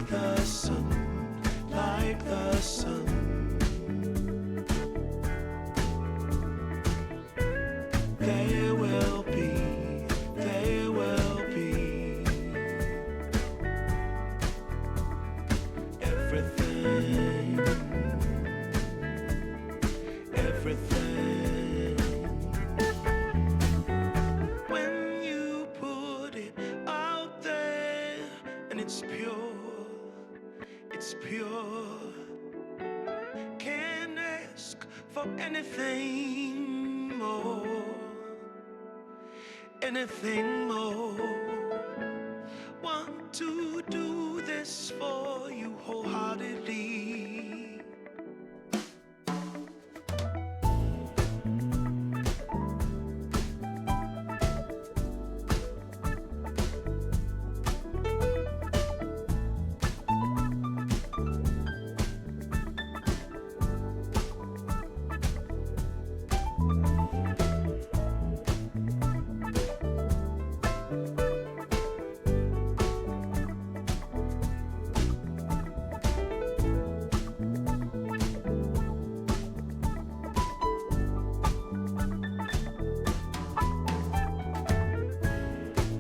like the sun, like the sun. There will be, there will be everything, everything. When you put it out there and it's pure, it's pure. Can't ask for anything more, anything more. Want to do this for you wholeheartedly.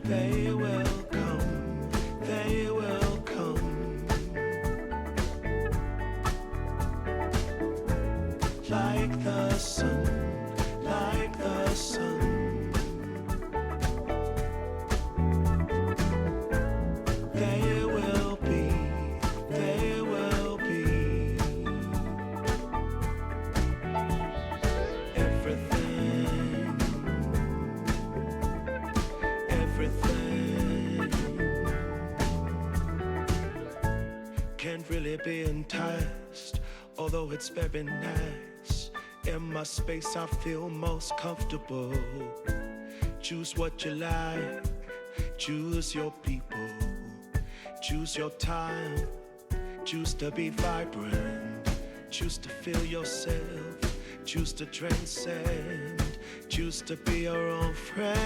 They will come, they will come, like the sun, like the sun. They will be, they will be everything, everything. Can't really be enticed, although it's very nice. In my space I feel most comfortable. Choose what you like, choose your people, choose your time, choose to be vibrant, choose to feel yourself, choose to transcend, choose to be your own friend.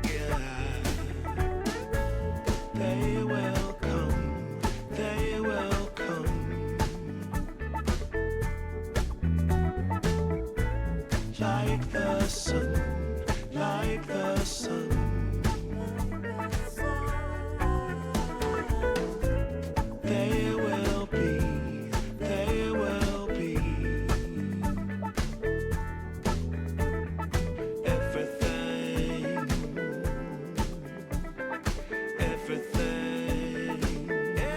Yeah, they will come, they will come, like the sun, like the sun. They will be, they will be everything, everything,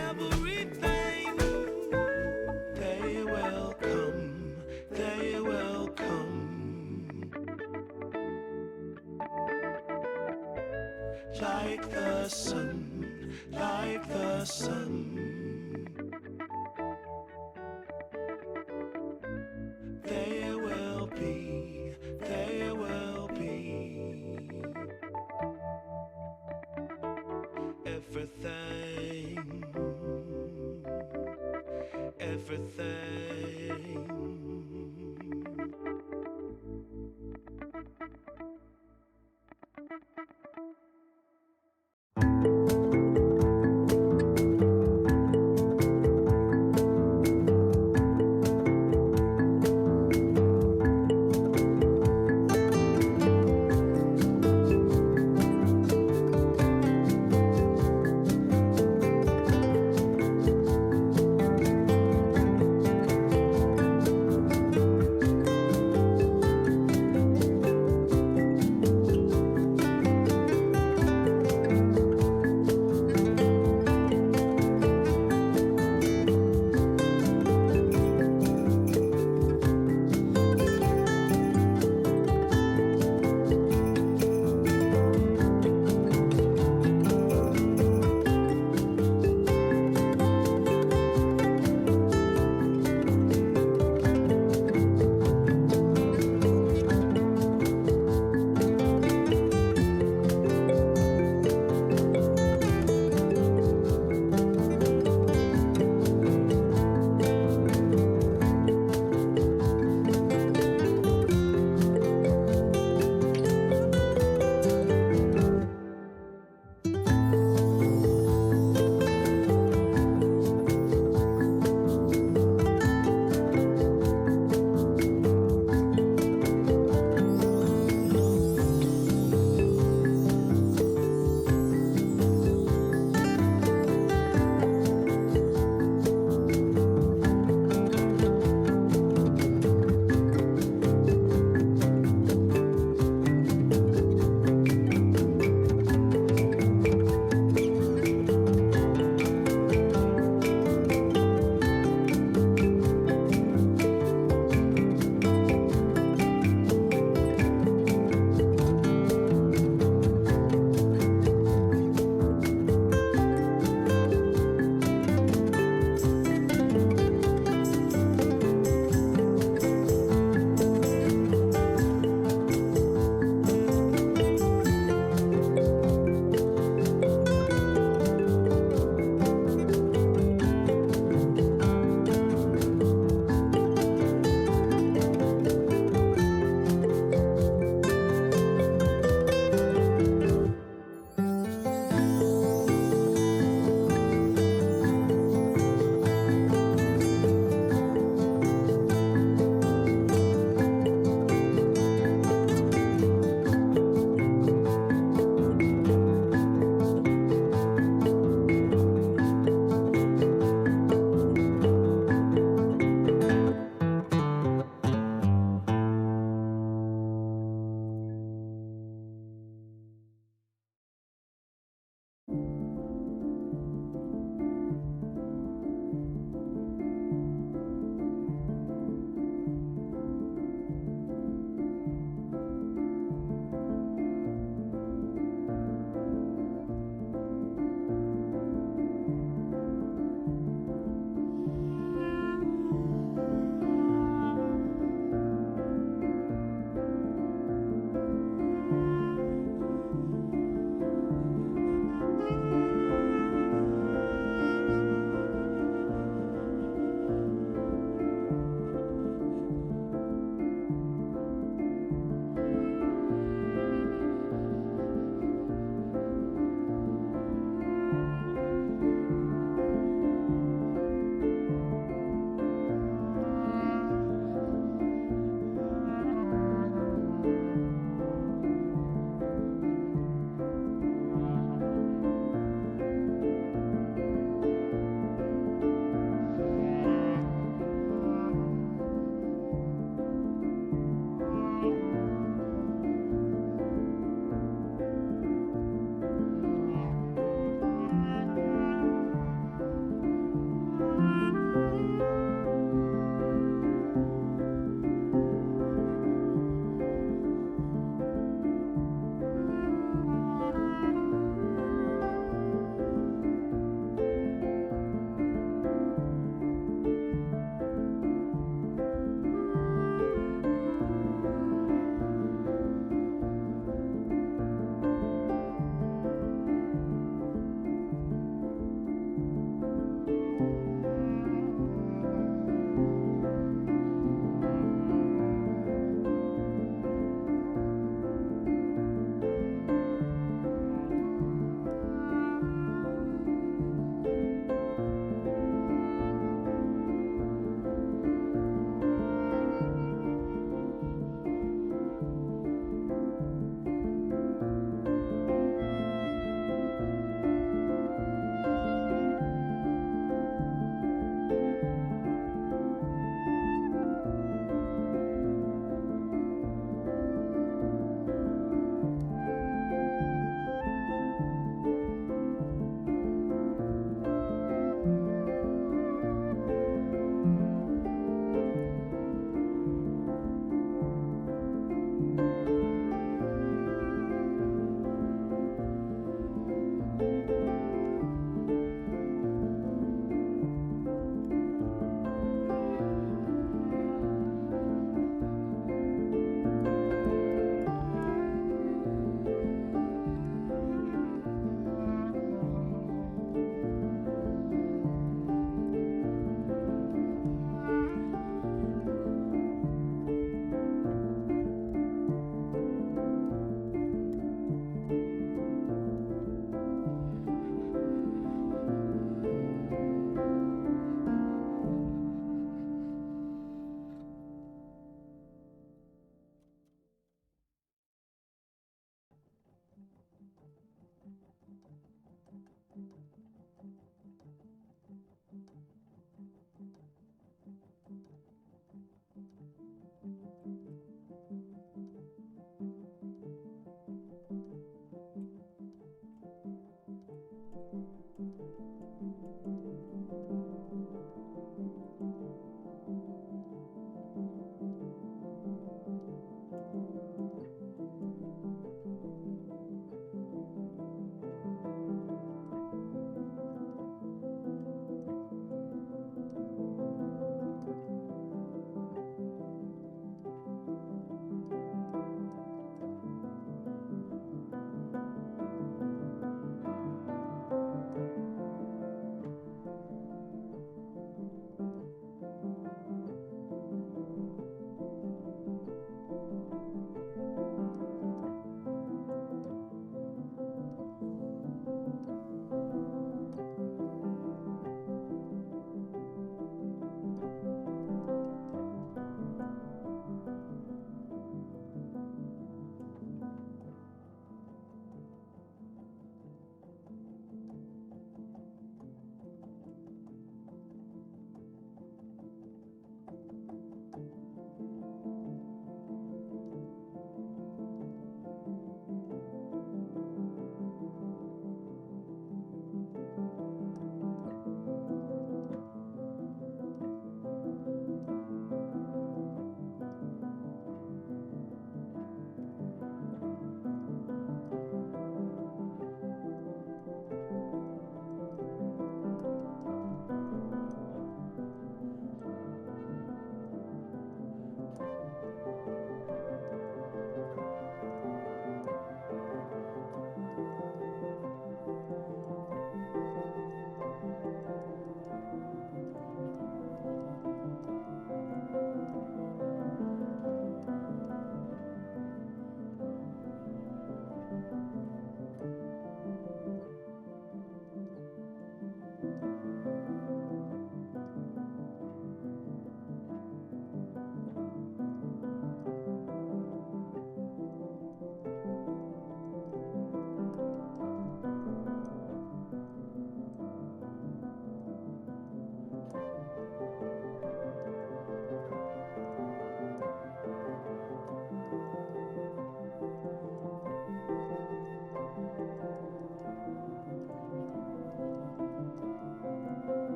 everything. They will come, they will come, like the sun, like the sun. They will be, they will be everything, everything.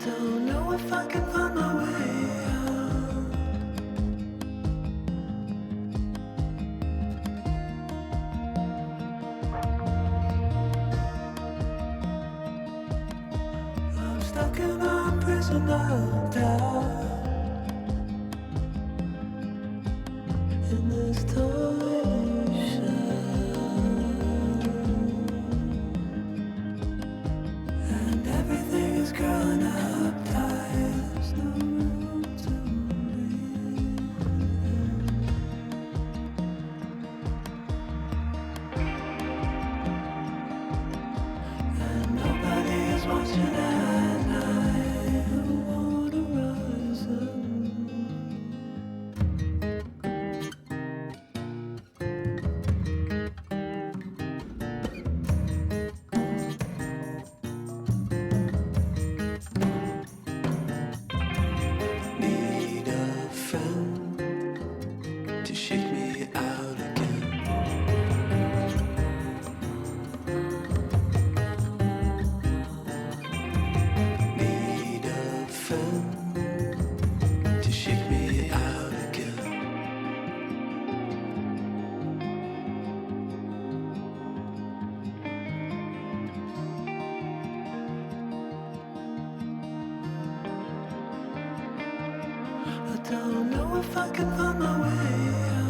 don't know if I can find my way out. I'm stuck in a prison of doubt. In this tiny shell, and everything is growing up tight. There's no room to breathe, and nobody is watching at night. I wanna rise up. Need a friend to shake me out again. Need a friend to shake me out again. I don't know if I can find my way out.